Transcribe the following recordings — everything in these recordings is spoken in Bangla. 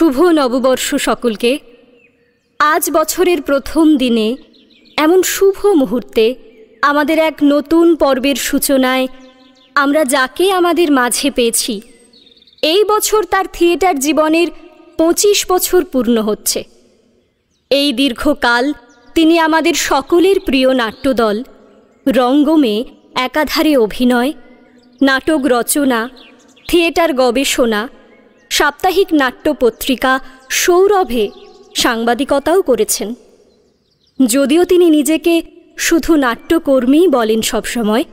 শুভ নববর্ষ সকলকে। আজ বছরের প্রথম দিনে এমন শুভ মুহূর্তে আমাদের এক নতুন পর্বের সূচনায় আমরা যাকে আমাদের মাঝে পেয়েছি, এই বছর তার থিয়েটার জীবনের 25 বছর পূর্ণ হচ্ছে। এই দীর্ঘকাল তিনি আমাদের সকলের প্রিয় নাট্যদল রঙ্গমে একাধারে অভিনয়, নাটক রচনা, থিয়েটার গবেষণা, সাপ্তাহিক নাট্য পত্রিকা সৌরভে সাংবাদিকতাও করেছেন। যদিও তিনি নিজেকে শুধু নাট্যকর্মীই বলেন সবসময়,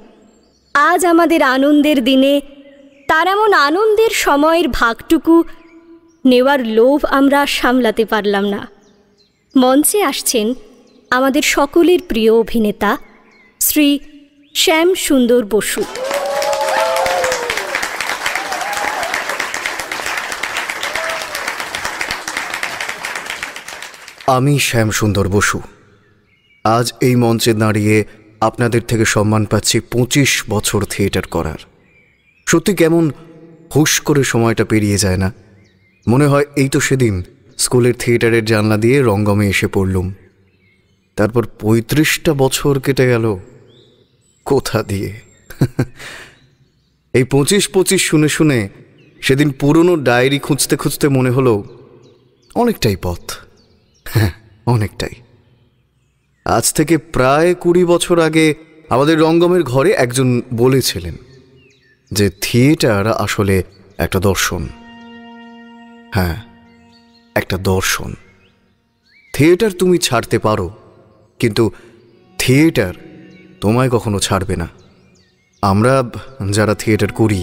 আজ আমাদের আনন্দের দিনে তার এমন আনন্দের সময়ের ভাগটুকু নেওয়ার লোভ আমরা সামলাতে পারলাম না। মঞ্চে আসছেন আমাদের সকলের প্রিয় অভিনেতা শ্রী শ্যাম সুন্দর বসু। আমি শ্যাম সুন্দর বসু আজ এই মঞ্চে দাঁড়িয়ে আপনাদের থেকে সম্মান পাচ্ছি 25 বছর থিয়েটার করার। সত্যি কেমন হুশ করে সময়টা পেরিয়ে যায় না। মনে হয় এই তো সেদিন স্কুলের থিয়েটারের জানলা দিয়ে রঙ্গমে এসে পড়লুম। তারপর 35টা বছর কেটে গেল কোথা দিয়ে। এই 25 শুনে শুনে সেদিন পুরনো ডায়েরি খুঁজতে খুঁজতে মনে হলো অনেকটাই পথ। হ্যাঁ, অনেকটাই। আজ থেকে প্রায় 20 বছর আগে আমাদের রঙ্গমের ঘরে একজন বলেছিলেন যে থিয়েটার আসলে একটা দর্শন। হ্যাঁ, একটা দর্শন। থিয়েটার তুমি ছাড়তে পারো, কিন্তু থিয়েটার তোমায় কখনো ছাড়বে না। আমরা যারা থিয়েটার করি,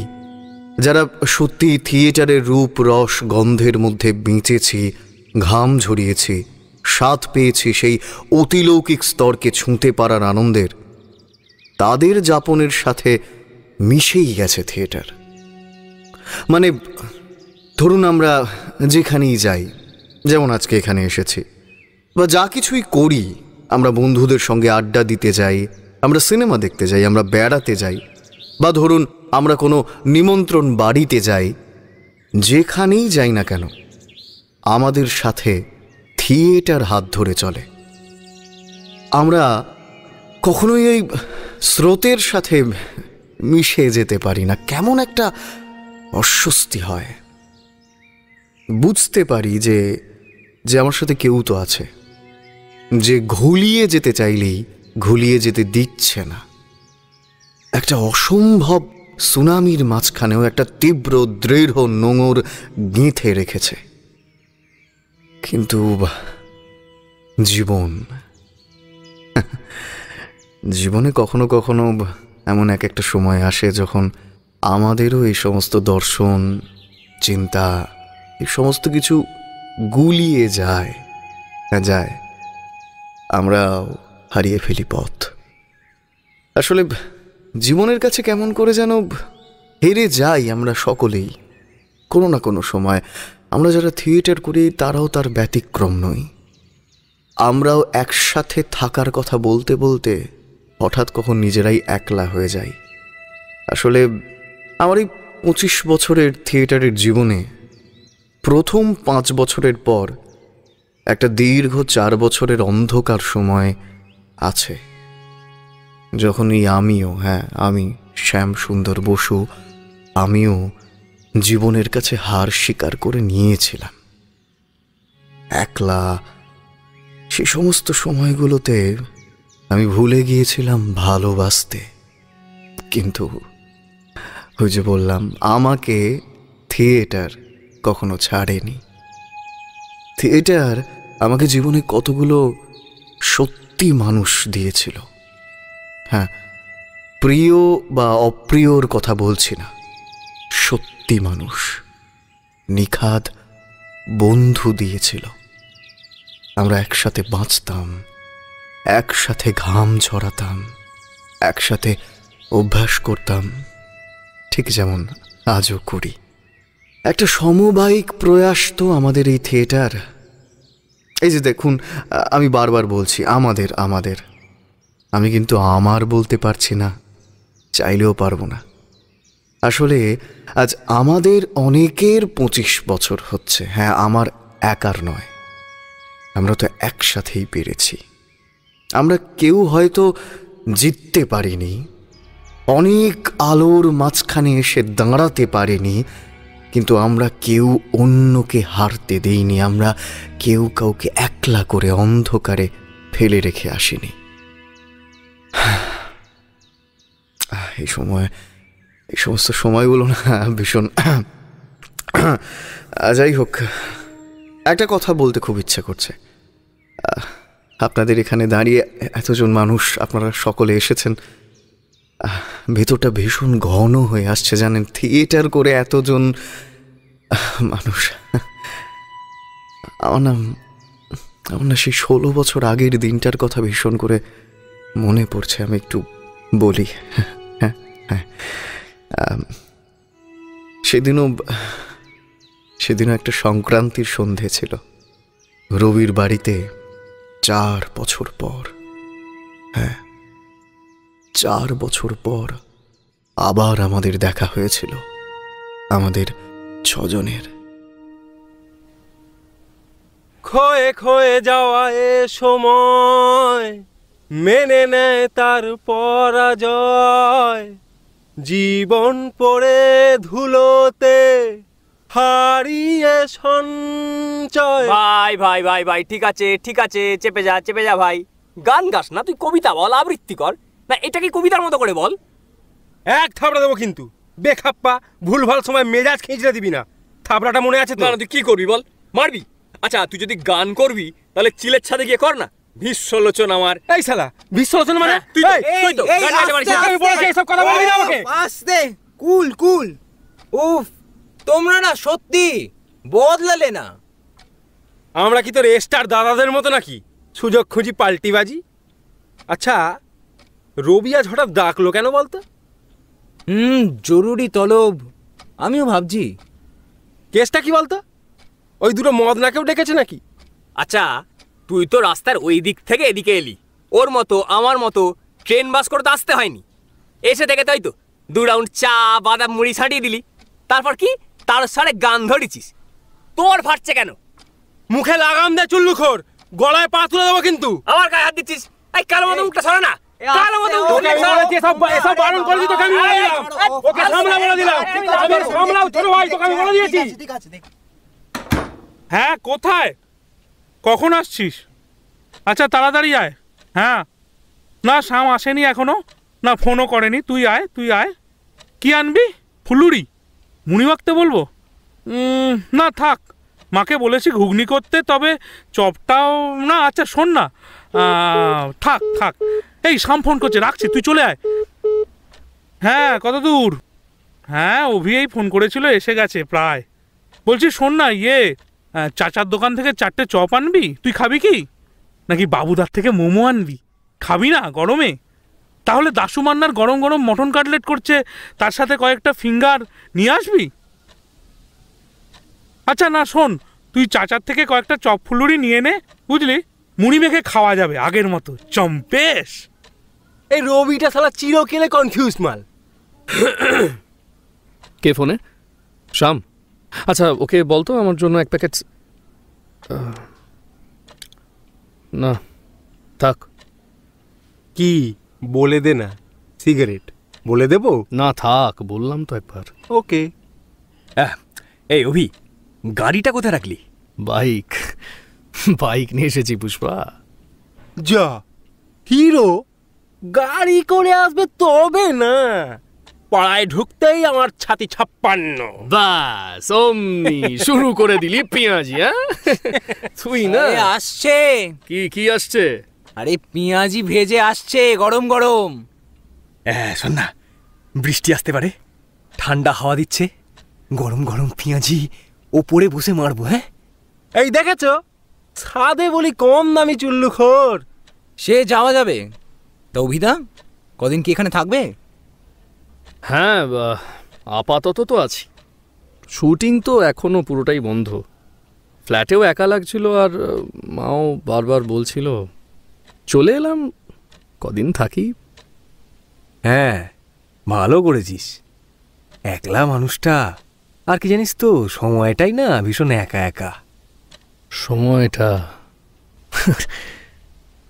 যারা সত্যি থিয়েটারের রূপ রস গন্ধের মধ্যে বেঁচেছি, ঘাম ঝরিয়েছি, স্বাদ পেয়েছি সেই অতিলৌকিক স্তরকে ছুঁতে পারার আনন্দের, তাদের যাপনের সাথে মিশেই গেছে থিয়েটার। মানে ধরুন আমরা যেখানেই যাই, যেমন আজকে এখানে এসেছি, বা যা কিছুই করি, আমরা বন্ধুদের সঙ্গে আড্ডা দিতে যাই, আমরা সিনেমা দেখতে যাই, আমরা বেড়াতে যাই, বা ধরুন আমরা কোনো নিমন্ত্রণ বাড়িতে যাই, যেখানেই যাই না কেন আমাদের সাথে থিয়েটার হাত ধরে চলে। আমরা কখনোই এই স্রোতের সাথে মিশে যেতে পারি না। কেমন একটা অস্বস্তি হয়। বুঝতে পারি যে আমার সাথে কেউ তো আছে, যে ঘুলিয়ে যেতে চাইলেই ঘুলিয়ে যেতে দিচ্ছে না। একটা অসম্ভব সুনামির মাঝখানেও একটা তীব্র দৃঢ় নোঙর গেঁথে রেখেছে। কিন্তু জীবনে কখনো কখনো এমন একটা সময় আসে যখন আমাদেরও এই সমস্ত দর্শন, চিন্তা, এই সমস্ত কিছু গুলিয়ে যায়। আমরা হারিয়ে ফেলি পথ। আসলে জীবনের কাছে কেমন করে যেন হেরে যাই আমরা সকলেই কোনো না কোনো সময়। আমরা যারা থিয়েটার করি তারাও তার ব্যতিক্রম নই। আমরাও একসাথে থাকার কথা বলতে বলতে হঠাৎ কখন নিজেরাই একলা হয়ে যাই। আসলে আমার এই 25 বছরের থিয়েটারের জীবনে প্রথম 5 বছরের পর একটা দীর্ঘ 4 বছরের অন্ধকার সময় আছে, যখন আমি শ্যাম সুন্দর বসু, আমিও জীবনের কাছে হার স্বীকার করে নিয়েছিলাম। একলা সে সমস্ত সময়গুলোতে আমি ভুলে গিয়েছিলাম ভালোবাসতে। কিন্তু ওই যে বললাম, আমাকে থিয়েটার কখনো ছাড়েনি। থিয়েটার আমাকে জীবনে কতগুলো সত্যি মানুষ দিয়েছিল। হ্যাঁ, প্রিয় বা অপ্রিয়র কথা বলছি না, সত্যি মানুষ, নিখাদ বন্ধু দিয়েছিল। আমরা একসাথে বাঁচতাম, একসাথে ঘাম ঝরাতাম, একসাথে অভ্যাস করতাম, ঠিক যেমন আজও করি। একটা সমবায়িক প্রয়াস তো আমাদের এই থিয়েটার। এই যে দেখুন, আমি বারবার বলছি আমাদের। আমি কিন্তু আমার বলতে পারছি না, চাইলেও পারবো না। আসলে আজ আমাদের অনেকের 25 বছর হচ্ছে। হ্যাঁ, আমার একার নয়, আমরা তো একসাথেই পেরেছি। আমরা কেউ হয়তো জিততে পারিনি, অনেক আলোর মাঝখানে এসে দাঁড়াতে পারিনি, কিন্তু আমরা কেউ অন্যকে হারতে দেইনি। আমরা কেউ কাউকে একলা করে অন্ধকারে ফেলে রেখে আসিনি। এই সমস্ত সময়গুলো না ভীষণ। যাই হোক, একটা কথা বলতে খুব ইচ্ছা করছে। আপনাদের এখানে দাঁড়িয়ে এতজন মানুষ, আপনারা সকলে এসেছেন, ভেতরটা ভীষণ ঘন হয়ে আসছে জানেন। থিয়েটার করে এতজন মানুষ। আমার না সেই 16 বছর আগের দিনটার কথা ভীষণ করে মনে পড়ছে। আমি একটু বলি। হ্যাঁ, সেদিনও একটা সংক্রান্তির সন্ধে ছিল। রবির বাড়িতে 4 বছর পর, হ্যাঁ 4 বছর পর আবার আমাদের দেখা হয়েছিল, আমাদের 6 জনের। ক্ষয়ে ক্ষয়ে যাওয়া এ সময় মেনে নেয় তার পরাজয়, জীবন পড়ে ধুলোতে হারিয়ে সঞ্চয়। ভাই ভাই ভাই ভাই ঠিক আছে ঠিক আছে, চেপে যা ভাই। গান গাস না, তুই কবিতা বল, আবৃত্তি কর না। এটা কি কবিতার মতো করে বল? এক থাবড়া দেবো কিন্তু, বেখাপ্পা ভুলভাল সময় মেজাজ খিঁচড়ে দিবি না। থাবড়াটা মনে আছে তো? না তুই কি করবি বল, মারবি? আচ্ছা তুই যদি গান করবি তাহলে চিলের ছাদে গিয়ে কর না। ভীষ্মলোচন আমার। এই শালা ভীষ্মলোচন মানে? তুই তো গান গাইতে পারিস না। আমি বলেছি এইসব কথা বলবি না আমাকে। আস্তে, কুল কুল। উফ, তোমরা না সত্যি বদলালে না। আমরা কি তোর স্টার দাদাদের মতো নাকি সুযোগ খুঁজি পাল্টিবাজি? আচ্ছা রবি আজ হঠাৎ ডাকলো কেন বলতো? জরুরি তলব। আমিও ভাবছি কেসটা কি বলতো? ওই দুটো মদ না কেউ ডেকেছে নাকি? আচ্ছা তুই তো রাস্তার ওই দিক থেকে এদিকে এলি, ওর মতো আমার মতো ট্রেন বাস করতে আসতে হয়নি। এসে থেকে তাই তো 2 রাউন্ড চা বাদাম মুড়ি ছাড়িয়ে দিলি, তারপর কি তার সারে গান ধরেছিস। তোর ফাটছে কেন? মুখে লাগাম দে চুল্লুখোর, গলায় পা তুলে দেবো কিন্তু। আমার গায়ে হাত দিচ্ছিস? এই কালো মতো মুখটা সরা না, কালো মতো তোকে আমি বলেছি এসব বারণ করেছি, তোকে আমি বলে দিলাম। ওকে সামলা বলে দিলাম, আমি সামলাও ছোট ভাই, তোকে আমি বলে দিয়েছি। ঠিক আছে দেখ। হ্যাঁ কোথায়, কখন আসছিস? আচ্ছা তাড়াতাড়ি আয়। হ্যাঁ না শাম আসেনি এখনো, না ফোনও করেনি। তুই আয়। কি আনবি? ফুলুরি? মুড়ি মাখতে বলবো? না থাক, মাকে বলেছি ঘুগনি করতে, তবে চপটাও না। আচ্ছা শোন না, থাক। এই শাম ফোন করছে, রাখছি, তুই চলে আয়। হ্যাঁ কত দূর? হ্যাঁ অভিয়েই ফোন করেছিল, এসে গেছে প্রায়। বলছি শোন না, চাচার দোকান থেকে 4টে চপ আনবি। তুই খাবি কি? নাকি বাবুদার থেকে মোমো আনবি? খাবি না গরমে? তাহলে দাসু মান্নার গরম গরম মটন কাটলেট করছে, তার সাথে কয়েকটা ফিঙ্গার নিয়ে আসবি। আচ্ছা না শোন, তুই চাচার থেকে কয়েকটা চপ ফুলুরি নিয়ে নে, বুঝলি? মুড়ি মেখে খাওয়া যাবে আগের মতো চম্পেশ। এই রবিটা শালা চিরকেলে কনফিউজ মাল। কে ফোনে? শাম? আচ্ছা ওকে বলতো আমার জন্য 1 প্যাকেট। না থাক। কি বলে দে না, সিগারেট বলে দেবো? না থাক, বললাম তো একবার। ওকে। এই অভি, গাড়িটা কোথায় রাখলি? বাইক নিয়ে এসেছি পুষ্পা। যা হিরো গাড়ি করে আসবে তবে না, পাড়ায় ঢুকতেই আমার ছাতি 56। বাস অমনি শুরু করে দিলি পেঁয়াজি। হ্যাঁ তুই না আসছে। কি আসছে? আরে পেঁয়াজি ভেজে আসছে গরম গরম। শোন না, বৃষ্টি আসতে পারে, ঠান্ডা হাওয়া দিচ্ছে, গরম গরম পেঁয়াজি ওপরে বসে মারবো। হ্যাঁ এই দেখেছো, ছাদে বলি কম দামি চুল্লুখোর। সে যাওয়া যাবে। তা অভিদা কদিন কি এখানে থাকবে? হ্যাঁ আপাতত তো আছি। শুটিং তো এখনো পুরোটাই বন্ধ। ফ্ল্যাটেও একা লাগছিল, আর মাও বারবার বলছিল। চলে এলাম, কদিন থাকি। হ্যাঁ ভালো করেছিস। একলা মানুষটা, আর কি জানিস তো, সময়টাই না ভীষণ একা একা। সময়টা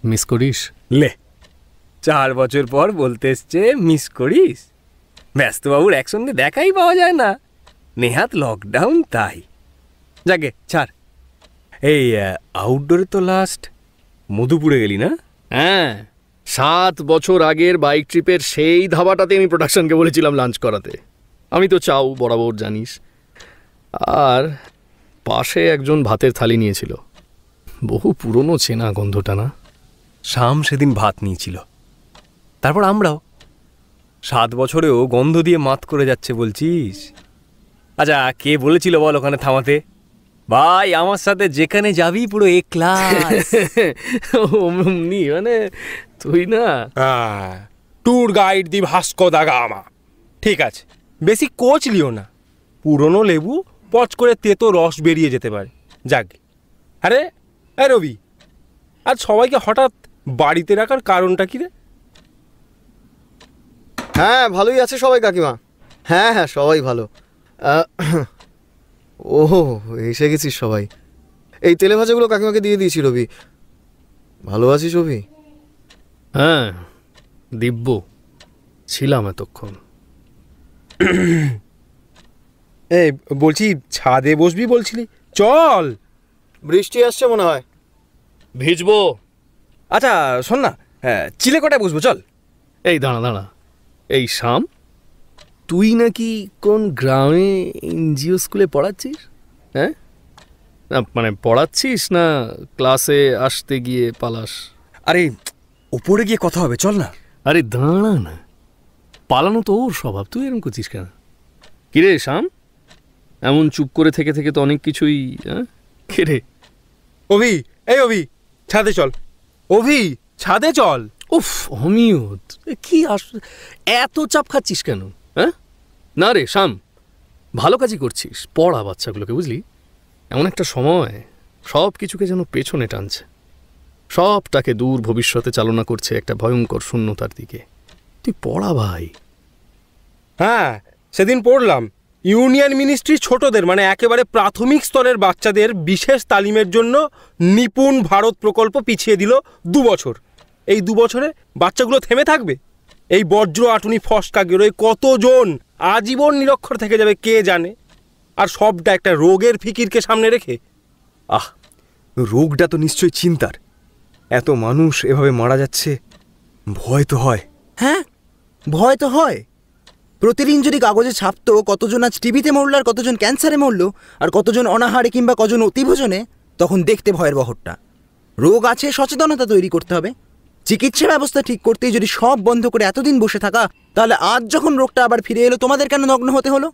মিস করিস? লে, 4 বছর পর বলতে এসছে মিস করিস? ব্যস্তবাবুর একসঙ্গে দেখাই পাওয়া যায় না, নেহাত লকডাউন তাই। যাকে ছাড়। এই আউটডোরে তো লাস্ট মধুপুরে গেলি না? হ্যাঁ, 7 বছর আগের বাইক ট্রিপের সেই ধাবাটাতে আমি প্রোডাকশনকে বলেছিলাম লাঞ্চ করাতে। আমি তো চাও বরাবর জানিস। আর পাশে একজন ভাতের থালি নিয়েছিল, বহু পুরনো চেনা গন্ধটা না? শাম সেদিন ভাত নিয়েছিল, তারপর আমরাও। 7 বছরেও গন্ধ দিয়ে মাত করে যাচ্ছে বলছিস? আচ্ছা, কে বলেছিল বল ওখানে থামাতে? ভাই, আমার সাথে যেখানে যাবি পুরো এ ক্লাস। অমনি মানে তুই না। ট্যুর গাইড দি ভাস্কো দা গামা। ঠিক আছে, বেশি কোচ লিও না, পুরনো লেবু পচ করে তেতো রস বেরিয়ে যেতে পারে। যাক, আরে রবি, আজ সবাইকে হঠাৎ বাড়িতে রাখার কারণটা কি রে? হ্যাঁ, ভালোই আছে সবাই কাকিমা। হ্যাঁ হ্যাঁ, সবাই ভালো। ওহো, এসে গেছিস সবাই। এই তেলে ভাজাগুলো কাকিমাকে দিয়ে দিয়েছি রবি। ভালো আছিস রবি? হ্যাঁ দিব্য, ছিলাম এতক্ষণ। এই বলছি, ছাদে বসবি বলছিলি, চল। বৃষ্টি আসছে মনে হয়। ভিজবো। আচ্ছা শোন না, চিলেকোটায় বসবো, চল। এই দাঁড়া দাঁড়া, এই শাম, তুই নাকি কোন গ্রামে এনজিও স্কুলে পড়াচ্ছিস? হ্যাঁ, না মানে পড়াচ্ছিস না ক্লাসে আসতে গিয়ে পালাস? আরে উপরে গিয়ে কথা হবে, চল না। আরে দাঁড়া না, পালানো তো ওর স্বভাব, তুই এরকম করছিস কেন? কিরে শাম, এমন চুপ করে থেকে থেকে তো অনেক কিছুই। হ্যাঁ কিরে? অভি, এই অভি, ছাদে চল। অভি, ছাদে চল। উফ অমিয়ত, কি এত চাপ খাচ্ছিস কেন? হ্যাঁ না রে শাম, ভালো কাজই করছিস, পড়া বাচ্চাগুলোকে, বুঝলি? এমন একটা সময় সব কিছুকে যেন পেছনে টানছে, সবটাকে দূর ভবিষ্যতে চালনা করছে একটা ভয়ঙ্কর শূন্যতার দিকে। তুই পড়া ভাই। হ্যাঁ, সেদিন পড়লাম ইউনিয়ন মিনিস্ট্রি ছোটদের, মানে একেবারে প্রাথমিক স্তরের বাচ্চাদের বিশেষ তালিমের জন্য নিপুণ ভারত প্রকল্প পিছিয়ে দিল 2 বছর। এই 2 বছরে বাচ্চাগুলো থেমে থাকবে? এই বজ্র আটুনি ফসকা গেরোয় কতজন আজীবন নিরক্ষর থেকে যাবে কে জানে। আর সবটা একটা রোগের ফিকিরকে সামনে রেখে। আহ, রোগটা তো নিশ্চয়ই চিন্তার। এত মানুষ এভাবে মারা যাচ্ছে, ভয় তো হয়। হ্যাঁ, ভয় তো হয়। প্রতিদিন যদি কাগজে ছাপতো কতজন আজ টিভিতে মরল, আর কতজন ক্যান্সারে মরল, আর কতজন অনাহারে কিংবা কজন অতিভোজনে, তখন দেখতে ভয়ের বহরটা। রোগ আছে, সচেতনতা তৈরি করতে হবে। চিকিৎসা ব্যবস্থা ঠিক করতেই যদি সব বন্ধ করে এতদিন বসে থাকা, তাহলে আজ যখন রোগটা আবার ফিরে এলো, তোমাদের কেন নগ্ন হতে হলো?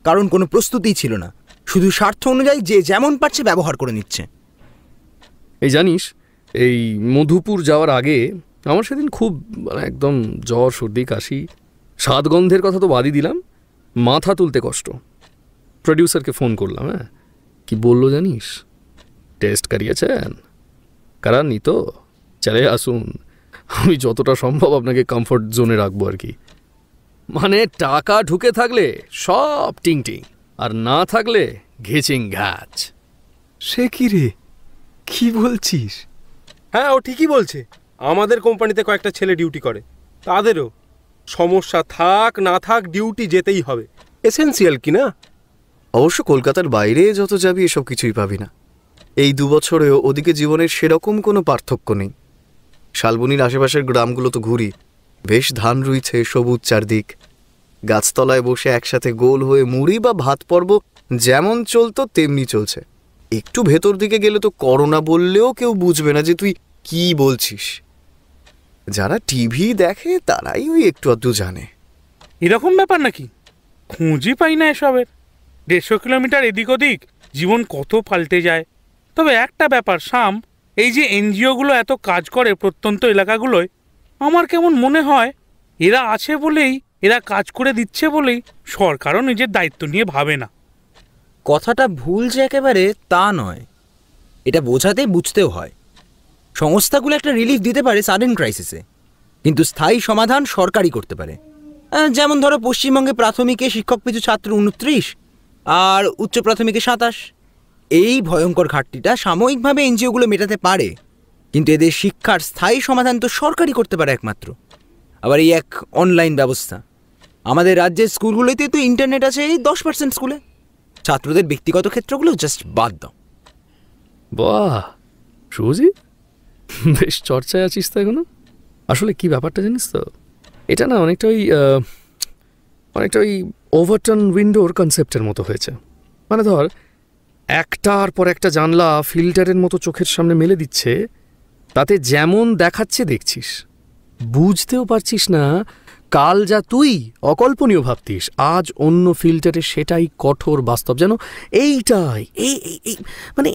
কারণ কোনো প্রস্তুতিই ছিল না, শুধু স্বার্থ অনুযায়ী যে যেমন পারছে ব্যবহার করে নিচ্ছে। এই জানিস, এই মধুপুর যাওয়ার আগে আমার সেদিন খুব একদম জ্বর, সর্দি, কাশি, স্বাদ গন্ধের কথা তো বাদই দিলাম, মাথা তুলতে কষ্ট। প্রডিউসারকে ফোন করলাম। হ্যাঁ, কি বললো জানিস? টেস্ট করিয়েছেন? করাননি তো? চলে আসুন, আমি যতটা সম্ভব আপনাকে কমফোর্ট জোনে রাখবো আর কি। মানে টাকা ঢুকে থাকলে সব টিং টিং, আর না থাকলে ঘেচিং ঘাচ। সে কি রে, কি বলছিস? হ্যাঁ, ও ঠিকই বলছে। আমাদের কোম্পানিতে কয়েকটা ছেলে ডিউটি করে, তাদেরও সমস্যা থাক না থাক ডিউটি যেতেই হবে। এসেন্সিয়াল কি না? অবশ্য কলকাতার বাইরে যত যাবি এসব কিছুই পাবি না। এই 2 বছরেও ওদিকে জীবনের সেরকম কোনো পার্থক্য নেই। শালবনির আশেপাশের গ্রামগুলো তো ঘুরি, বেশ ধান রুইছে, সবুজ চারদিক। গাছতলায় বসে একসাথে গোল হয়ে মুড়ি বা ভাত পর্ব যেমন চলতো তেমনি চলছে। একটু ভেতর দিকে গেলে তো করোনা বললেও কেউ বুঝবে না যে তুই কি বলছিস। যারা টিভি দেখে তারাই ওই একটু আধটু জানে। এরকম ব্যাপার নাকি? খুঁজই পাই না এসবের। 150 কিলোমিটার এদিক ওদিক, জীবন কত পাল্টে যায়। তবে একটা ব্যাপার শাম, এই যে এনজিওগুলো এত কাজ করে প্রত্যন্ত এলাকাগুলোয়, আমার কেমন মনে হয় এরা আছে বলেই, এরা কাজ করে দিচ্ছে বলেই সরকারও নিজের দায়িত্ব নিয়ে ভাবে না। কথাটা ভুল যে একেবারে তা নয়, এটা বোঝাতে বুঝতেও হয়। সংস্থাগুলো একটা রিলিফ দিতে পারে সাডেন ক্রাইসিসে, কিন্তু স্থায়ী সমাধান সরকারই করতে পারে। যেমন ধরো পশ্চিমবঙ্গে প্রাথমিকে শিক্ষক পিছু ছাত্র 29 আর উচ্চ প্রাথমিকে 27। এই ভয়ঙ্কর ঘাটতিটা সাময়িকভাবে এনজিওগুলো মেটাতে পারে, কিন্তু এদের শিক্ষার স্থায়ী সমাধান তো সরকারই করতে পারে একমাত্র। আবার এই এক অনলাইন ব্যবস্থা, আমাদের রাজ্যের স্কুলগুলোতে তো ইন্টারনেট আছে এই 10% স্কুলে। ছাত্রদের ব্যক্তিগত ক্ষেত্রগুলো জাস্ট বাদ দাও। বাহ সুজিত, বেশ চর্চায় আছিস তো এখনো। আসলে কি ব্যাপারটা জানিস তো, এটা না অনেকটা ওই ওভারটার্ন উইন্ডোর কনসেপ্টের মতো হয়েছে। মানে ধর, একটার পর একটা জানলা ফিল্টারের মতো চোখের সামনে মেলে দিচ্ছে, তাতে যেমন দেখাচ্ছে দেখছিস, বুঝতেও পারছিস না কাল যা তুই অকল্পনীয় ভাবতিস, আজ অন্য ফিল্টারে সেটাই কঠোর বাস্তব। যেন এইটাই মানে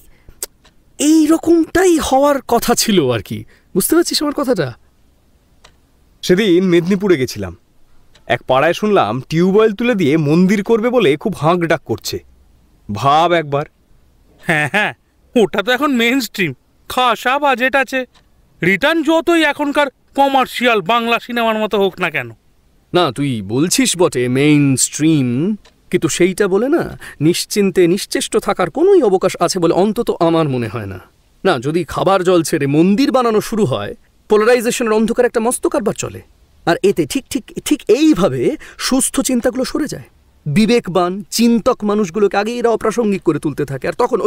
এই রকমটাই হওয়ার কথা ছিল আর কি। বুঝতে পারছিস আমার কথাটা? সেদিন মেদিনীপুরে গেছিলাম, এক পাড়ায় শুনলাম টিউবওয়েল তুলে দিয়ে মন্দির করবে বলে খুব হাঁক ডাক করছে। ভাব একবার। হ্যাঁ, ওটা তো এখন মেইন স্ট্রিম, খাসা বাজেট আছে, রিটার্ন যতই এখনকার কমার্শিয়াল বাংলা সিনেমার মতো হোক না কেন। না, তুই বলছিস বটে মেইন স্ট্রিম, কিন্তু সেইটা বলে না নিশ্চিন্তে নিশ্চেষ্ট থাকার কোনোই অবকাশ আছে বলে অন্তত আমার মনে হয় না। না, যদি খাবার জল ছেড়ে মন্দির বানানো শুরু হয়, পোলারাইজেশনের অন্ধকার একটা মস্ত কারবার চলে, আর এতে ঠিক এইভাবে সুস্থ চিন্তাগুলো সরে যায়। বিবেকবান চিন্তক মানুষগুলোকে আগে এরা অপ্রাসঙ্গিক করে তুলতে থাকে, আর তখন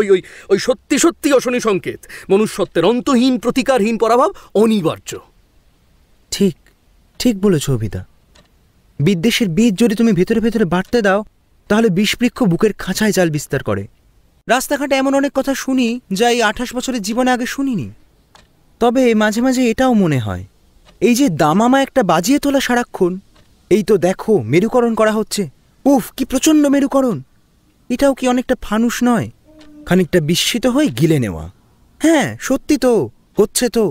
ওই সত্যি সত্যি অশনি সংকেত, মনুষ্যত্বের অন্তহীন প্রতিকারহীন পরাভব অনিবার্য। ঠিক বলেছ অভিদা। বিদ্বেষের বীজ যদি তুমি ভেতরে ভেতরে বাড়তে দাও, তাহলে বিষবৃক্ষ বুকের খাঁচায় জাল বিস্তার করে। রাস্তাঘাটে এমন অনেক কথা শুনি যা এই 28 বছরের জীবনে আগে শুনিনি। তবে মাঝে মাঝে এটাও মনে হয়, এই যে দামামা একটা বাজিয়ে তোলা সারাক্ষণ, এই তো দেখো মেরুকরণ করা হচ্ছে, উফ কি প্রচণ্ড মেরুকরণ, এটাও কি অনেকটা ফানুস নয়? খানিকটা বিস্মিত হয়ে গিলে নেওয়া। হ্যাঁ সত্যি তো হচ্ছে তো।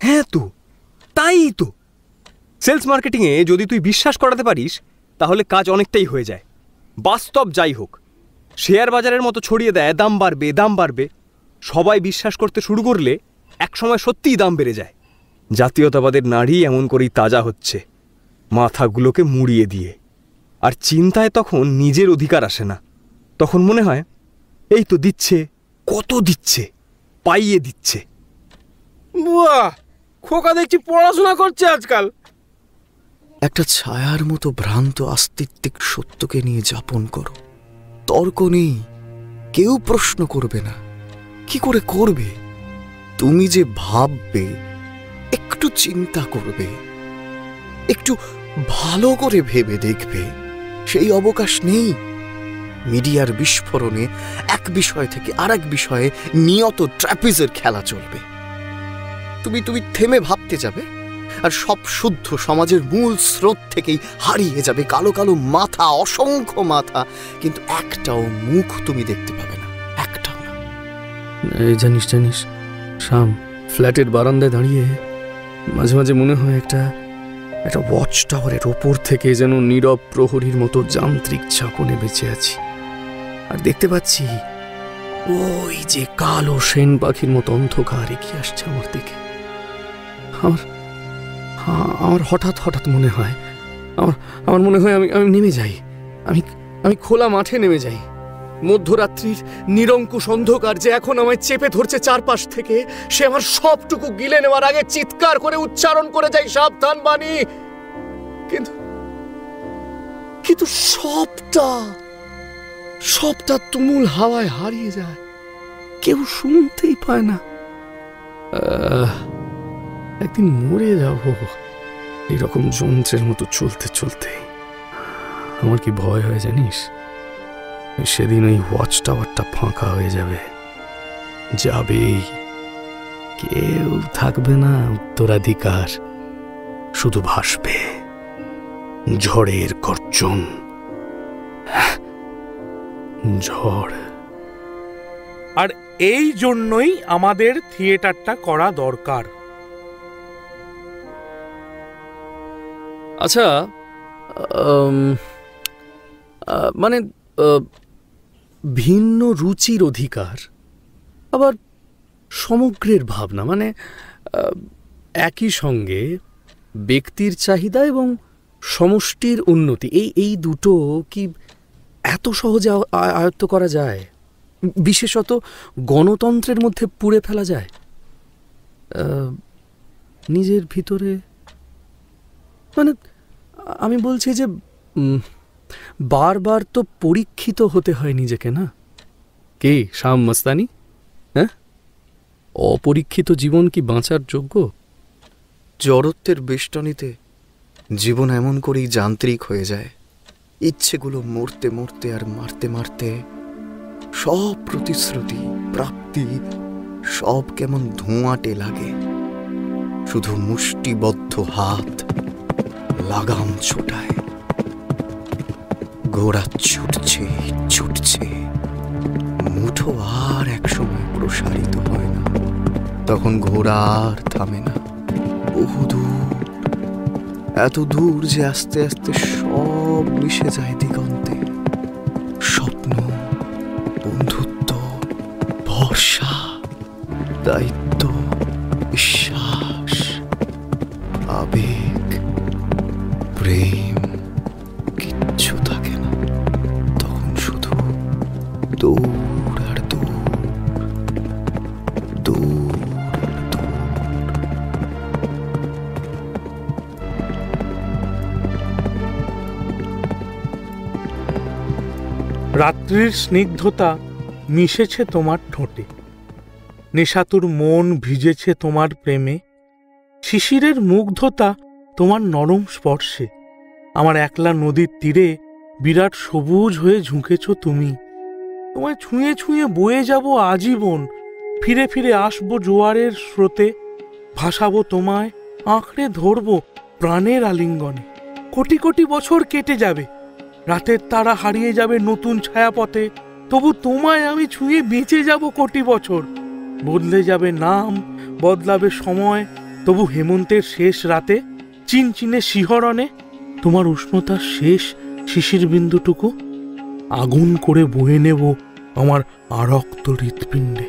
হ্যাঁ তো, তাই তো। সেলস মার্কেটিংয়ে যদি তুই বিশ্বাস করাতে পারিস, তাহলে কাজ অনেকটাই হয়ে যায়। বাস্তব যাই হোক, শেয়ার বাজারের মতো ছড়িয়ে দেয় দাম বাড়বে। সবাই বিশ্বাস করতে শুরু করলে একসময় সত্যিই দাম বেড়ে যায়। জাতীয়তাবাদের নাড়ি এমন করেই তাজা হচ্ছে, মাথাগুলোকে মুড়িয়ে দিয়ে। আর চিন্তায় তখন নিজের অধিকার আসে না, তখন মনে হয় এই তো দিচ্ছে, কত দিচ্ছে, পাইয়ে দিচ্ছে। বাহ, খোকা দেখছি পড়াশোনা করছে আজকাল। একটা ছায়ার মতো ভ্রান্ত আস্তিত্বিক সত্যকে নিয়ে যাপন করো, তর্ক নেই, কেউ প্রশ্ন করবে না। কি করে করবে? তুমি যে ভাববে, একটু চিন্তা করবে, একটু ভালো করে ভেবে দেখবে, সেই অবকাশ নেই। মিডিয়ার বিস্ফোরণে এক বিষয় থেকে আরেক বিষয়ে নিয়ত ট্র্যাপিজের খেলা চলবে। তুমি থেমে ভাবতে যাবে, আর সব শুদ্ধ সমাজের মূল স্রোত থেকেই হারিয়ে যাবে কালো কালো মাথা, অসংখ্য মাথা, কিন্তু একটাও মুখ তুমি দেখতে পাবে না, একটাও না। জানিস শাম, ফ্ল্যাটের বারান্দায় দাঁড়িয়ে মাঝে মাঝে মনে হয় একটা ওয়াচ টাওয়ারের ওপর থেকে যেন নীরব প্রহরীর মতো যান্ত্রিক ঝাঁকুনে বেঁচে আছি, আর দেখতে পাচ্ছি ওই যে কালো সেন পাখির মতো অন্ধকার এগিয়ে আসছে আমার দিকে। আমার হঠাৎ মনে হয়, আমার মনে হয় আমি নেমে যাই, আমি খোলা মাঠে নেমে যাই। মধ্যরাত্রির নিরঙ্কুশ অন্ধকার যে এখন আমায় চেপে ধরছে চারপাশ থেকে, সে আমার সবটুকু গিলে নেওয়ার আগে চিৎকার করে উচ্চারণ করে যাই সাবধান বাণী, কিন্তু সবটা তুমুল হাওয়ায় হারিয়ে যায়, কেউ শুনতেই পায় না। একদিন মরে যাব এরকম যন্ত্রের মতো চলতে চলতে। আমার কি ভয় হয় জানিস? সেদিন ওই ওয়াচ টাওয়ারটা ফাঁকা হয়ে যাবেই, কেউ থাকবে না উত্তরাধিকার, শুধু ভাসবে ঝড়ের গর্জন, ঝড়। আর এই জন্যই আমাদের থিয়েটারটা করা দরকার। আচ্ছা, মানে ভিন্ন রুচির অধিকার, আবার সমগ্রের ভাবনা, মানে একই সঙ্গে ব্যক্তির চাহিদা এবং সমষ্টির উন্নতি, এই দুটো কি এত সহজে আয়ত্ত করা যায়? বিশেষত গণতন্ত্রের মধ্যে পুড়ে ফেলা যায়? নিজের ভিতরে, মানে আমি বলছি যে বারবার তো পরীক্ষিত হতে হয় নিজেকে, না? কে শাম মস্তানি? হ্যাঁ, অপরীক্ষিত জীবন কি বাঁচার যোগ্য? জড়ত্বের বেষ্টনীতে জীবন এমন করেই যান্ত্রিক হয়ে যায়। ইচ্ছেগুলো মরতে মরতে আর মারতে মারতে সব প্রতিশ্রুতি, প্রাপ্তি সব কেমন ধোঁয়াটে লাগে। শুধু মুষ্টিবদ্ধ হাত লাগাম ছোটায়। ঘোড়া ছুটছে ছুটছে, মুঠো আর একসময় প্রসারিত হয় না। তখন ঘোড়া আর থামে না। বহুদূর, এত দূর যে আস্তে আস্তে সব মিশে যায় দিগন্তে। স্বপ্ন, বন্ধুত্ব, ভরসা, দায়িত্ব, বিশ্বাস, আবেগ, প্রেম কিচ্ছু থাকে না। তখন শুধু দৌড় আর দৌড়, দৌড় আর দৌড়। রাত্রির স্নিগ্ধতা মিশেছে তোমার ঠোঁটে, নেশাতুর মন ভিজেছে তোমার প্রেমে। শিশিরের মুগ্ধতা তোমার নরম স্পর্শে। আমার একলা নদীর তীরে বিরাট সবুজ হয়ে ঝুঁকেছ তুমি। তোমায় ছুঁয়ে ছুঁয়ে বয়ে যাব আজীবন। ফিরে ফিরে আসবো জোয়ারের স্রোতে, ভাসাবো তোমায়, আঁকড়ে ধরবো প্রাণের আলিঙ্গনে। কোটি কোটি বছর কেটে যাবে, রাতের তারা হারিয়ে যাবে নতুন ছায়াপথে, তবু তোমায় আমি ছুঁয়ে বেঁচে যাব কোটি বছর। বদলে যাবে নাম, বদলাবে সময়, তবু হেমন্তের শেষ রাতে চিনচিনে শিহরণে তোমার উষ্ণতার শেষ শিশির বিন্দুটুকু আগুন করে বয়ে নেব আমার আরক্ত হৃৎপিণ্ডে।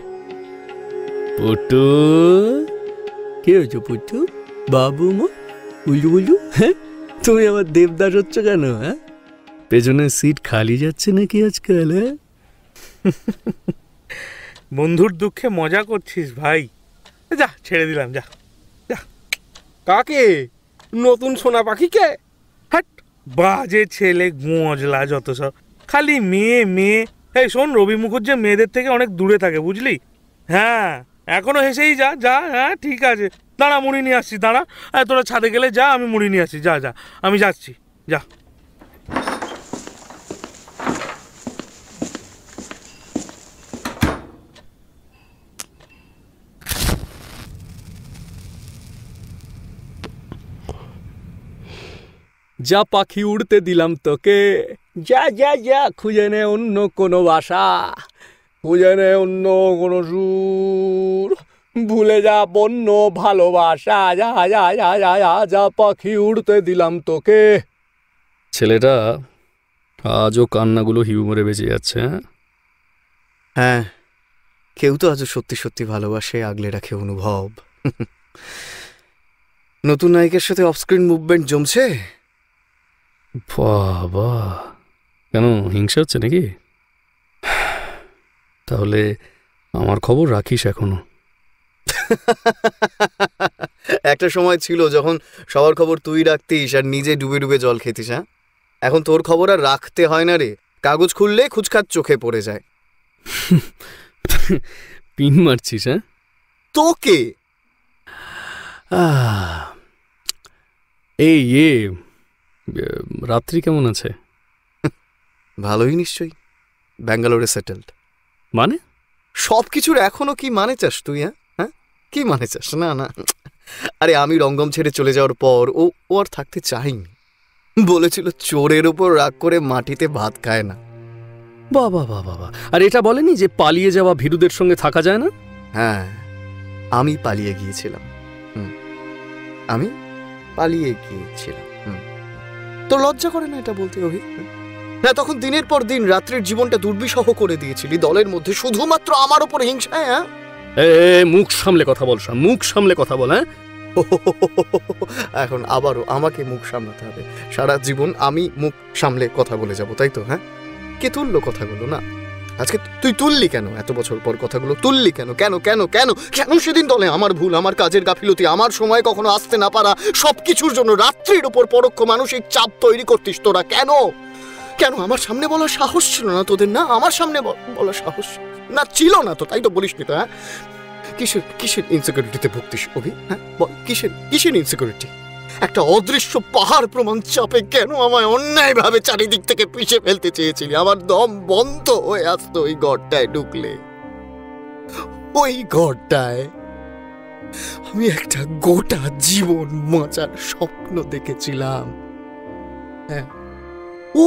পুটু, কে হয়েছো পুটু? বাবু মা উল্লু উল্লু, হ্যাঁ তুমি আমার দেবদাস হচ্ছ কেন? হ্যাঁ, পেছনের সিট খালি যাচ্ছে নাকি আজকাল? হ্যাঁ, বন্ধুর দুঃখে মজা করছিস ভাই। যা, ছেড়ে দিলাম, যা যা। কাকে? নতুন সোনা পাখিকে? হাট, বাজে ছেলে, গোঁজলা যত সব, খালি মেয়ে মেয়ে। এই শোন, রবি মুখুজ্জে মেয়েদের থেকে অনেক দূরে থাকে, বুঝলি? হ্যাঁ, এখনো হেসেই যা যা। হ্যাঁ ঠিক আছে, দাঁড়া মুড়ি নিয়ে আসছি, দাঁড়া। তোরা ছাদে গেলে যা, আমি মুড়ি নিয়ে আসছি। যা যা, আমি যাচ্ছি, যা। যা পাখি উড়তে দিলাম তোকে, যা যা যা, খুঁজে নে অন্য কোনো বাসা, খুঁজে নে অন্য কোনো সুর, ভুলে যা বন্য ভালোবাসা, যা যা যা যা যা যা পাখি উড়তে দিলাম তোকে। ছেলেটা আজও কান্নাগুলো হিউমরে বেঁচে যাচ্ছে। হ্যাঁ, কেউ তো আজও সত্যি সত্যি ভালোবাসে, আগলে রাখে অনুভব। নতুন নায়িকের সাথে অফস্ক্রিন মুভমেন্ট জমছে। বাবা, কেন হিংসা হচ্ছে নাকি? তাহলে আমার খবর রাখিস এখনো। একটা সময় ছিল যখন সবার খবর তুই রাখতিস আর নিজে ডুবে ডুবে জল খেতিস। হ্যাঁ, এখন তোর খবর আর রাখতে হয় না রে, কাগজ খুললে খুচখাচ চোখে পড়ে যায়। পিন মারছিস? হ্যাঁ, তোকে এই রাত্রি কেমন আছে? ভালোই নিশ্চয়ই, ব্যাঙ্গালোরে সেটেলড। মানে সব কিছুর এখনো কি মানে চাস তুই? হ্যাঁ, কি মানে চাস? না না, আরে আমি রঙ্গম ছেড়ে চলে যাওয়ার পর ও আর থাকতে চাইনি। বলেছিল চোরের উপর রাগ করে মাটিতে ভাত খায় না। বাবা বাবা বাবা, আর এটা বলেনি যে পালিয়ে যাওয়া ভীরুদের সঙ্গে থাকা যায় না? হ্যাঁ, আমি পালিয়ে গিয়েছিলাম। আমি পালিয়ে গিয়েছিলাম। তোর লজ্জা করে না এটা বলতে অভি? না, তখন দিনের পর দিন রাত্রির জীবনটা দুর্বিষহ করে দিয়েছিলি দলের মধ্যে শুধুমাত্র আমার উপর হিংসায়। হ্যাঁ, মুখ সামলে কথা বল, মুখ সামলে কথা বল। হ্যাঁ, এখন আবারও আমাকে মুখ সামলাতে হবে, সারা জীবন আমি মুখ সামলে কথা বলে যাব, তাই তো? হ্যাঁ, কে তুললো কথাগুলো? না, আজকে তুই তুললি কেন? এত বছর পর কথাগুলো তুললি কেন? কেন কেন কেন কেন? সেদিন দলে আমার ভুল, আমার কাজের গাফিলতি, আমার সময় কখনো আসতে না পারা, সবকিছুর জন্য রাত্রির উপর পরোক্ষ মানসিক চাপ তৈরি করতিস তোরা। কেন কেন? আমার সামনে বলার সাহস ছিল না তোদের? না, আমার সামনে বলার সাহস না ছিল না তো, তাই তো বলিস নি তো? হ্যাঁ, কিসের কিসের ইনসিকিউরিটিতে ভুগতিস অভি? হ্যাঁ বল, কিসের কিসের ইনসিকিউরিটি? একটা অদৃশ্য পাহাড় প্রমাণ চাপে কেন আমায় অন্যায়ভাবে চারিদিক থেকে পিষে ফেলতে চেয়েছিলি? আমার দম বন্ধ হয়ে আসতো ওই ঘরটায় ঢুকলে। ওই ঘরটায় আমি একটা গোটা জীবন বাঁচার স্বপ্ন দেখেছিলাম। হ্যাঁ, ও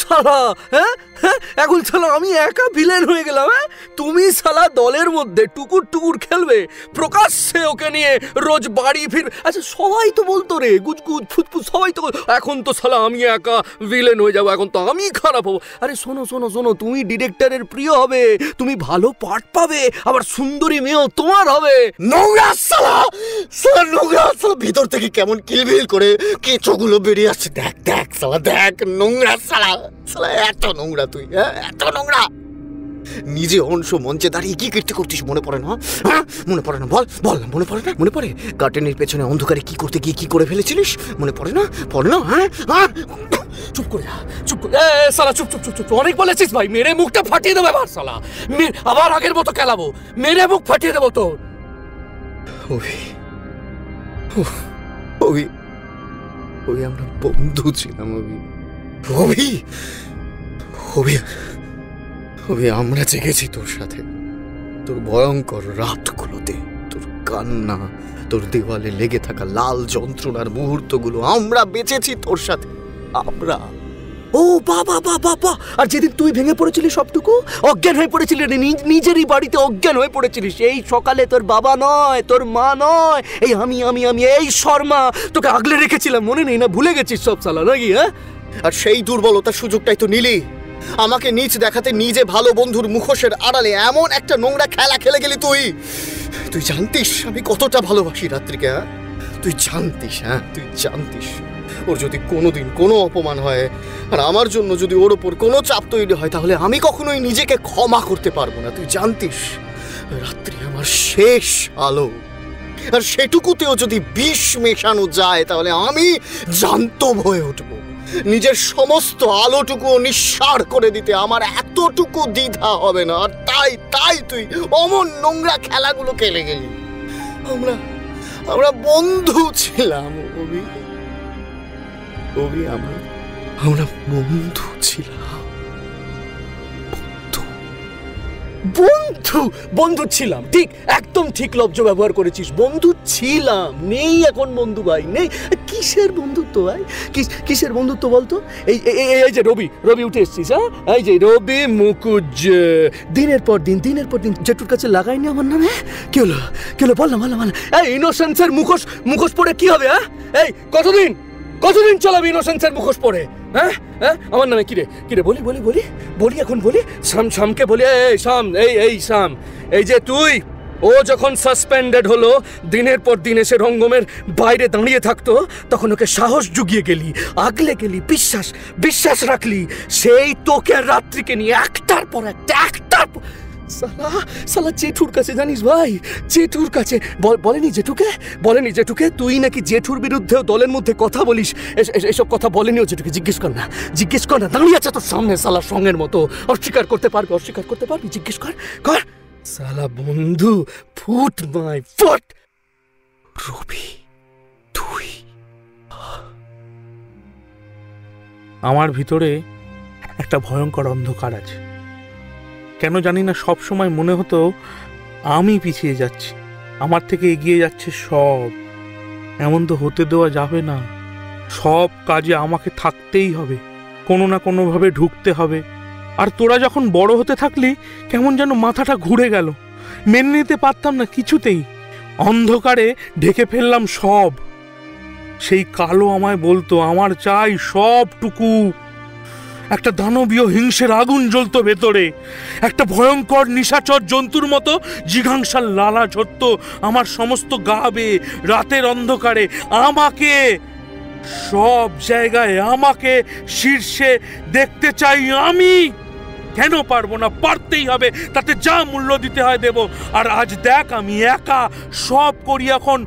সালা, হ্যাঁ হ্যাঁ, এখন সালা আমি একা ভিলেন হয়ে গেলাম। হ্যাঁ, তুমি সালা দলের মধ্যে টুকুর টুকুর খেলবে, প্রকাশ্যে ওকে নিয়ে রোজ বাড়ি ফির। আচ্ছা, সবাই তো বলতো রে গুজগুজ ফুচফুচ, সবাই তো। এখন তো সালা আমি একা ভিলেন হয়ে যাবো, এখন তো আমি খারাপ হবো। আরে শোনো শোনো শোনো, তুমি ডিরেক্টরের প্রিয় হবে, তুমি ভালো পার্ট পাবে, আবার সুন্দরী মেয়েও তোমার হবে। নোংরা সালা, সালা নোংরা সালা, ভিতর থেকে কেমন কিলবিল করে কেঁচোগুলো বেরিয়ে আসছে। দেখ দেখ সালা, দেখ নোংরা সালা, সালা এত নোংরা তুই, হ্যাঁ এত নোংরা। নিজে অংশ মঞ্চে দাঁড়িয়ে কি কীর্তি করতিস মনে পড়ে না? হ্যাঁ মনে পড়ে না? বল বল, মনে পড়ে না? মনে পড়ে কার্টেনের পেছনে অন্ধকারে কি করতে গিয়ে কি করে ফেলেছিলিস? মনে পড়ে না? পড়ে না? হ্যাঁ হ্যাঁ, চুপ করে যা, চুপ করে। সালা চুপ চুপ চুপ চুপ, অনেক বলেছিস ভাই, মেরে মুখটা ফাটিয়ে দেবো এবার সালা, আবার আগের মতো খেলাবো, মেরে মুখ ফাটিয়ে দেবো তোর। ওই ওই ওই আমরা বন্ধু ছিলাম অভি, অভি অভি অভি, আমরা জেগেছি তোর সাথে, তোর ভয়ঙ্কর রাতগুলোতে, তোর কান্না, তোর দেওয়ালে লেগে থাকা লাল যন্ত্রণার মুহূর্তগুলো আমরা বেঁচেছি তোর সাথে। আমরা ও বাবা বাবা বাবা, আর যেদিন তুই ভেঙে পড়েছিলি সবটুকু, অজ্ঞান হয়ে পড়েছিলি, নিজেরই বাড়িতে অজ্ঞান হয়ে পড়েছিলিস, এই সকালে তোর বাবা নয়, তোর মা নয়, এই আমি আমি আমি এই শর্মা তোকে আগলে রেখেছিলাম, মনে নেই না? ভুলে গেছিস সব সালা নাকি? হ্যাঁ, আর সেই দুর্বলতার সুযোগটাই তো নিলি, আমাকে নিচ দেখাতে নিজে ভালো বন্ধুর মুখোশের আড়ালে এমন একটা নোংরা খেলা খেলে গেলি তুই। তুই জানতিস আমি কতটা ভালোবাসি রাত্রিকে? হ্যাঁ তুই জানতিস? হ্যাঁ তুই জানতিস ওর যদি কোনোদিন কোনো অপমান হয় আর আমার জন্য যদি ওর ওপর কোনো চাপ তৈরি হয়, তাহলে আমি কখনোই নিজেকে ক্ষমা করতে পারবো না। তুই জানতিস রাত্রি আমার শেষ আলো, আর সেটুকুতেও যদি বিষ মেশানো যায় তাহলে আমি জান্তব হয়ে উঠবো। নিজের সমস্ত আলোটুকু নিঃসার করে দিতে আমার এতটুকু দ্বিধা হবে না। আর তাই তাই তুই অমন নোংরা খেলাগুলো খেলে গেলি। আমরা বন্ধু ছিলাম অভি, অভি আমরা বন্ধু ছিলাম। বন্ধু বন্ধু ছিলাম, ঠিক একদম ঠিক লব্জ ব্যবহার করেছিস। বন্ধু ছিলাম, নেই এখন বন্ধু ভাই, নেই। কিসের বন্ধুত্ব ভাই, কিসের বন্ধুত্ব বলতো? এই যে রবি উঠে এসছিস, হ্যাঁ এই যে রবি মুকুজ, দিনের পর দিন জেঠুর কাছে লাগাইনি আমার নামে। কি হলো বল না। এই ইনোসেন্সের মুখোশ পরে কি হবে? হ্যাঁ এই কতদিন চলাবে ইনোসেন্সের মুখোশ পরে? হ্যাঁ হ্যাঁ, আমার নামে কিরে বলি এখন বলি। শামকে বলি, এই শাম, এই যে তুই, ও যখন সাসপেন্ডেড হলো, দিনের পর দিন এসে রঙ্গমের বাইরে দাঁড়িয়ে থাকতো, তখন ওকে সাহস জুগিয়ে গেলি, আগলে গেলি, বিশ্বাস রাখলি, সেই তোকে রাত্রিকে নিয়ে একটার পর একটা সালা জেঠুর কাছে, জানিস ভাই, জেঠুর কাছে বলেনি জেঠুকে তুই নাকি জেঠুর বিরুদ্ধেও দলের মধ্যে কথা বলিস। এসব কথা বলেনি ও জেঠুকে? জিজ্ঞেস কর না, দাঁড়িয়ে আছে তোর সামনে সালা সঙ্গের মতো। অস্বীকার করতে পারবি? জিজ্ঞেস কর সালা। বন্ধু ফুট মাই ফুট। রবি তুই, আমার ভিতরে একটা ভয়ঙ্কর অন্ধকার আছে। কেন জানি না সব সময় মনে হতো আমি পিছিয়ে যাচ্ছি, আমার থেকে এগিয়ে যাচ্ছে সব। এমন তো হতে দেওয়া যাবে না, সব কাজে আমাকে থাকতেই হবে, কোনো না কোনোভাবে ঢুকতে হবে। আর তোরা যখন বড় হতে থাকলি কেমন যেন মাথাটা ঘুরে গেল, মেনে নিতে পারতাম না কিছুতেই। অন্ধকারে ঢেকে ফেললাম সব। সেই কালো আমায় বলতো আমার চাই সবটুকু, একটা দানবীয় হিংসের আগুন জ্বলতো ভেতরে, একটা ভয়ঙ্কর নিশাচর জন্তুর মতো জিঘাংসার লালা ঝরতো আমার সমস্ত গা বেয়ে রাতের অন্ধকারে। আমাকে সব জায়গায় আমাকে শীর্ষে দেখতে চাই আমি। কেন পারবো না? পারতেই হবে, তাতে যা মূল্য দিতে হয় দেব। আর আজ দেখ, আমি একা সব করি এখন,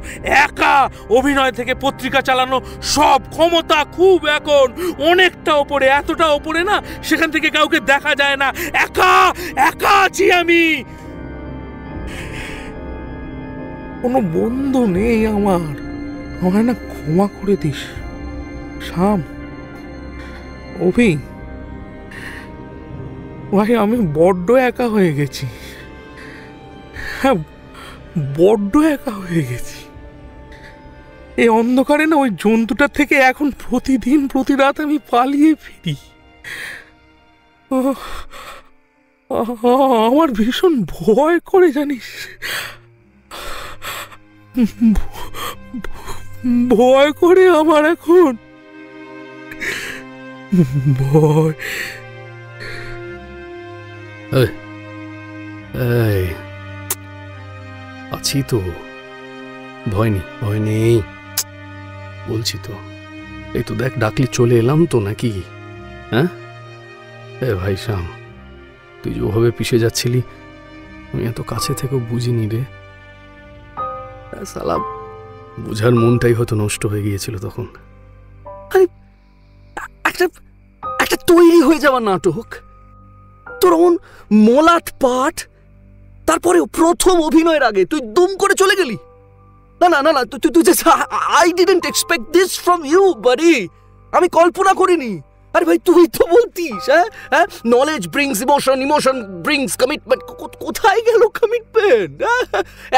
একা। অভিনয় থেকে পত্রিকা চালানো, সব ক্ষমতা খুব এখন অনেকটা ওপরে, এতটা ওপরে না সেখান থেকে কাউকে দেখা যায় না। একা একা আছি আমি, কোনো বন্ধু নেই আমার। আমায় না ক্ষমা করে দিস শাম, অভি ভাই, আমি বড্ড একা হয়ে গেছি। হ্যাঁ, বড্ড একা হয়ে গেছি। এই অন্ধকারে না ওই জন্তুটার থেকে এখন প্রতিদিন প্রতি রাত আমি পালিয়ে ফিরি। আমার ভীষণ ভয় করে, জানিস, ভয় করে আমার এখন, ভয়। এই আছি তো, ভয় নেই, ভয় নেই বলছি তো। এই তো দেখ, ডাকলি চলে এলাম তো নাকি? হ্যাঁ এ ভাই শ্যাম, তুই যে ওভাবে পিষে যাচ্ছিলি আমি এত কাছে থেকেও বুঝিনি রে। সালা বুঝার মনটাই হয়তো নষ্ট হয়ে গিয়েছিল তখন। আরে একটা একটা তৈরি হয়ে যাওয়া নাটক, তোর অমন মলাট পাঠ, তারপরে প্রথম অভিনয়ের আগে তুই দুম করে চলে গেলি। না না না না, তুই I didn't expect this from you buddy. আমি কল্পনা করিনি। আরে ভাই, তুই তো বলতিস হ্যাঁ knowledge brings emotion, emotion brings commitment. কোথায় গেল কমিটমেন্ট?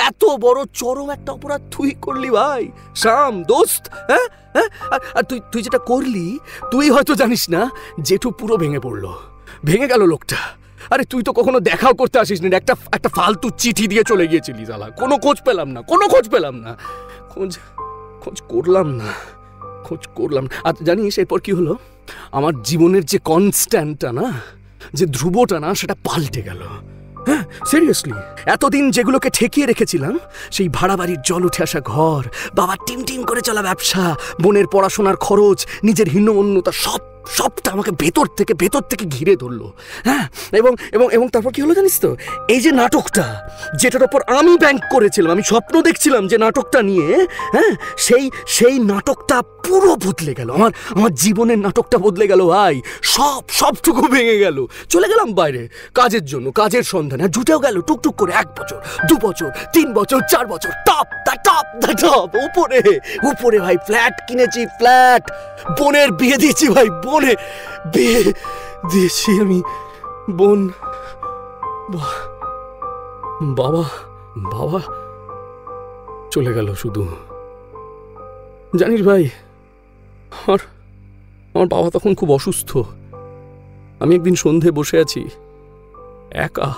এত বড় চরম একটা অপরাধ তুই করলি ভাই শাম দোস্ত। হ্যাঁ হ্যাঁ, আর তুই যেটা করলি, তুই হয়তো জানিস না, জেঠু পুরো ভেঙে পড়লো, ভেঙে গেল লোকটা। আরে তুই তো কখনো দেখাও করতে আসিস নি, একটা ফালতু চিঠি দিয়ে চলে গিয়েছিলি শালা। কোনো খোঁজ পেলাম না, কোনো খোঁজ পেলাম না, খোঁজ করলাম না, খোঁজ করলাম না। আর জানিস এরপর কি হলো? আমার জীবনের যে কনস্ট্যান্টটা না, যে ধ্রুবটা না, সেটা পাল্টে গেল। হ্যাঁ সিরিয়াসলি, এতদিন যেগুলোকে ঠেকিয়ে রেখেছিলাম, সেই ভাড়া বাড়ির জল উঠে আসা ঘর, বাবার টিম টিম করে চলা ব্যবসা, বোনের পড়াশোনার খরচ, নিজের হীনমন্যতা, সবটা আমাকে ভেতর থেকে ঘিরে ধরলো। হ্যাঁ, এবং এবং এবং তারপর কি হলো জানিস তো? এই যে নাটকটা, যেটার ওপর আমি ব্যাংক করেছিলাম, আমি স্বপ্ন দেখছিলাম যে নাটকটা নিয়ে, হ্যাঁ, সেই নাটকটা পুরো বদলে গেল। আমার জীবনের নাটকটা বদলে গেল ভাই। সবটুকু ভেঙে গেল। চলে গেলাম বাইরে কাজের জন্য, কাজের সন্ধানে। আর জুটেও গেল টুকটুক করে 1 বছর, 2 বছর, 3 বছর, 4 বছর, টপ উপরে ভাই ফ্ল্যাট কিনেছি, ফ্ল্যাট। বোনের বিয়ে দিয়েছি ভাই, বোনে বিয়ে দিয়েছি আমি। বোন, বাবা চলে গেল শুধু। জানিস ভাই, আমার বাবা তখন খুব অসুস্থ। আমি একদিন সন্ধে বসে আছি একা,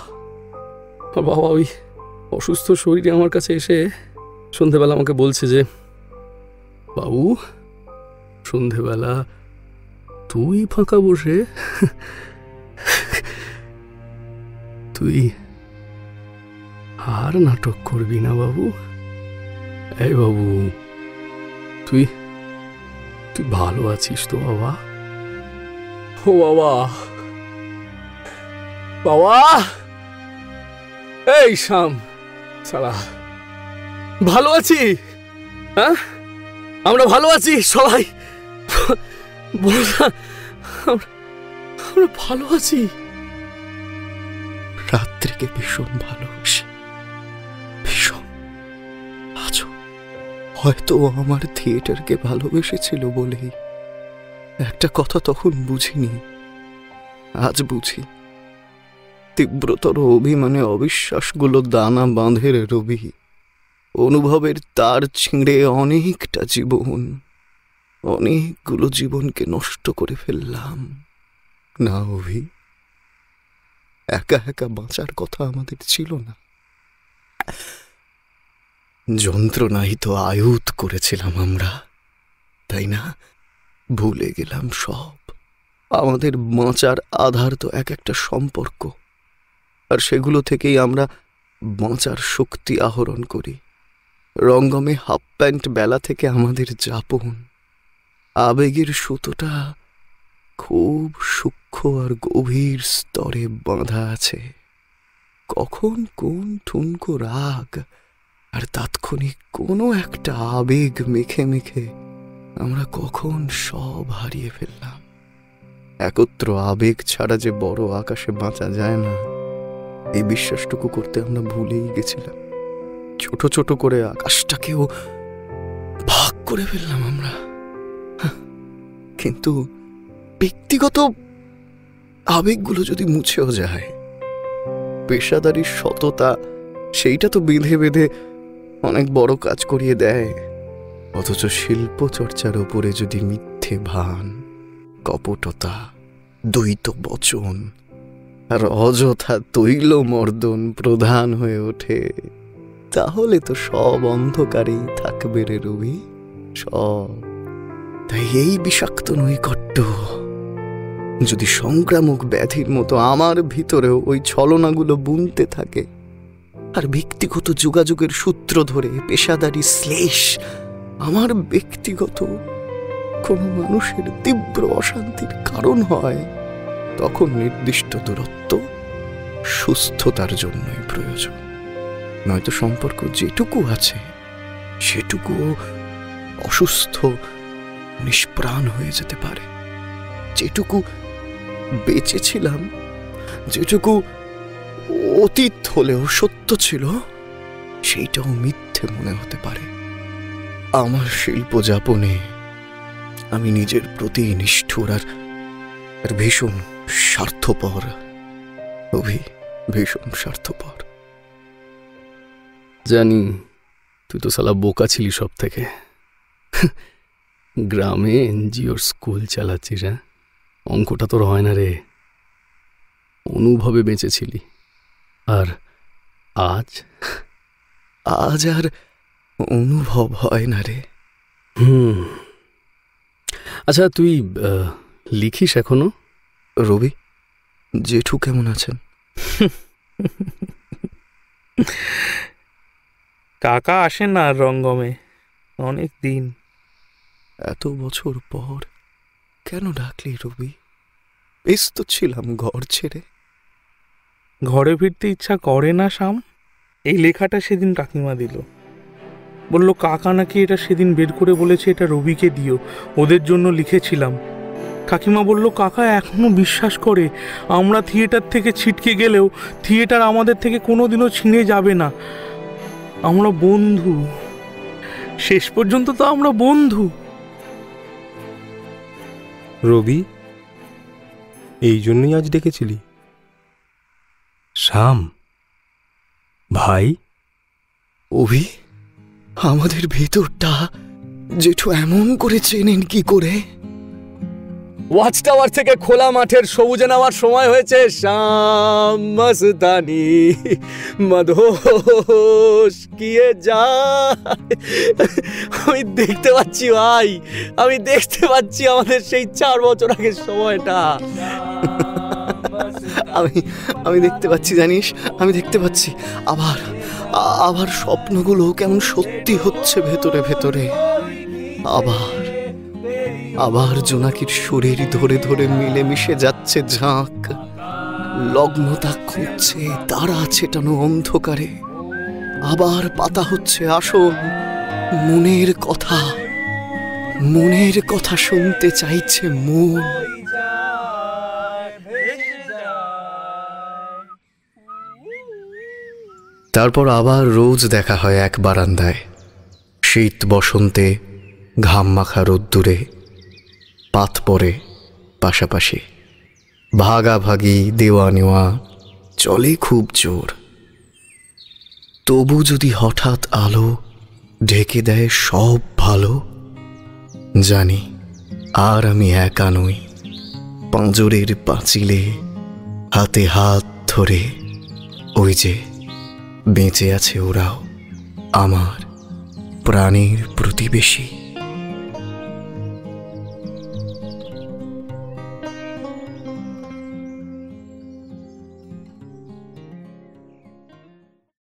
আমার বাবা ওই অসুস্থ শরীরে আমার কাছে এসে সন্ধেবেলা আমাকে বলছে যে, বাবু সন্ধেবেলা তুই ফাঁকা বসে তুই আর নাটক করবি না বাবু। এই বাবু, তুই ভালো আছিস তো বাবা? ও বাবা, এই শাম সালা, ভালো আছি। হ্যাঁ, আমরা ভালো আছি সবাই, আমরা ভালো আছি। রাত্রিকে ভীষণ ভালোবাসি, ভীষণ। আজও হয়তো আমার থিয়েটারকে ভালোবেসেছিল বলেই একটা কথা তখন বুঝিনি, আজ বুঝি। তীব্রতর অভিমানে অবিশ্বাসগুলো দানা বাঁধে রবি, অনুভবের তার ছিঁড়ে অনেকগুলো জীবনকে নষ্ট করে ফেললাম না অভি। একা একা বাঁচার কথা আমাদের ছিল না, যন্ত্রণাই তো আয়ুধ করেছিলাম আমরা, তাই না? ভুলে গেলাম সব, আমাদের বাঁচার আধার তো এক একটা সম্পর্ক, আর সেগুলো থেকেই আমরা বাঁচার শক্তি আহরণ করি। রঙ্গমে হাফ প্যান্ট বেলা থেকে আমাদের যাপন। আবেগের সুতোটা খুব সূক্ষ্ম আর গভীর স্তরে বাঁধা আছে। কখন কোন ঠুনকো রাগ আর তাৎক্ষণিক কোনো একটা আবেগ মেখে মেখে আমরা কখন সব হারিয়ে ফেললাম। একত্র আবেগ ছাড়া যে বড় আকাশে বাঁচা যায় না, এই বিশ্বাসটুকু করতে আমরা ভুলেই গেছিলাম। ছোট ছোট করে আকাশটাকেও ভাগ করে ফেললাম আমরা। কিন্তু ব্যক্তিগত আবেগগুলো যদি মুছেও যায়, পেশাদারি সততা সেইটা তো বেঁধে বেঁধে অনেক বড় কাজ করিয়ে দেয়। অথচ শিল্প চর্চার ওপরে যদি মিথ্যে ভান, কপটতা, দ্বৈত বচন আর অযথা তৈল মর্দন প্রধান হয়ে ওঠে, তাহলে তো সব অন্ধকারেই থাকবে রে রবি, সব। তাই এই বিষাক্ত নৈকট্য যদি সংক্রামক ব্যাধির মতো আমার ভিতরেও ওই ছলনাগুলো বুনতে থাকে, আর ব্যক্তিগত যোগাযোগের সূত্র ধরে পেশাদারি শ্লেষ আমার ব্যক্তিগত কোনো মানুষের তীব্র অশান্তির কারণ হয়, তখন নির্দিষ্ট দূরত্ব সুস্থতার জন্যই প্রয়োজন। নয়তো সম্পর্ক যেটুকু আছে সেটুকু অসুস্থ, নিষ্প্রাণ হয়ে যেতে পারে। যেটুকু বেঁচেছিলাম, যেটুকু অতীত হলেও সত্য ছিল, সেইটাও মিথ্যে মনে হতে পারে। আমার শিল্প যাপনে আমি নিজের প্রতি নিষ্ঠুর আর ভীষণ স্বার্থপর, ভীষণ স্বার্থপর। জানি তুই তো শালা বোকা ছিলি সব থেকে। গ্রামে এনজিওর স্কুল চালাচ্ছিস, হ্যাঁ? অঙ্কটা তোর হয় না রে। অনুভবে বেঁচেছিলি, আর আজ আজ আর অনুভব হয় না রে। আচ্ছা, তুই লিখিস এখনো? রবি, জেঠু কেমন আছেন? কাকা আসেন না রঙ্গমে অনেক দিন। এত বছর পর কেন ডাকলি রবি? বেশ তো ছিলাম ঘর ছেড়ে। ঘরে ফিরতে ইচ্ছা করে না শাম। এই লেখাটা সেদিন কাকিমা দিল, বলল কাকা নাকি এটা সেদিন বের করে বলেছে এটা রবিকে দিও, ওদের জন্য লিখেছিলাম। কাকিমা বলল কাকা এখনো বিশ্বাস করে আমরা থিয়েটার থেকে ছিটকে গেলেও থিয়েটার আমাদের থেকে কোনোদিনও ছিঁড়ে যাবে না। আমরা বন্ধু, শেষ পর্যন্ত তো আমরা বন্ধু। রবি, এই জন্যই আজ ডেকেছিলি? শ্যাম ভাই, অভি, আমাদের ভেতরটা জেঠু এমন করে চেনেন কি করে? ওয়াচ টাওয়ার থেকে খোলা মাঠের সবুজে নেওয়ার সময় হয়েছে। শাম মস্তানি মদহোশ কিয়ে যায়। আমি দেখতে পাচ্ছি ভাই, আমি দেখতে পাচ্ছি আমাদের সেই 4 বছর আগের সময়টা। আমি দেখতে পাচ্ছি, জানিস, আমি দেখতে পাচ্ছি আবার স্বপ্নগুলো কেমন সত্যি হচ্ছে ভেতরে ভেতরে। আবার জোনাকির শরীর ধরে ধরে মিলেমিশে যাচ্ছে ঝাঁক। লগ্নতা খুঁজছে তারা ছেটানো অন্ধকারে। আবার পাতা হচ্ছে আসল মনের কথা শুনতে চাইছে মন। তারপর আবার রোজ দেখা হয় এক বারান্দায়। শীত বসন্তে ঘাম মাখা রোদ্দুরে পাত পড়ে পাশাপাশি, ভাগাভাগি দেওয়া নেওয়া চলে খুব জোর। তবু যদি হঠাৎ আলো ঢেকে দেয় সব ভালো, জানি আর আমি একা নই। পাঁজরের পাঁচিলে হাতে হাত ধরে ওই যে বেঁচে আছে ওরাও, আমার প্রাণের প্রতিবেশী।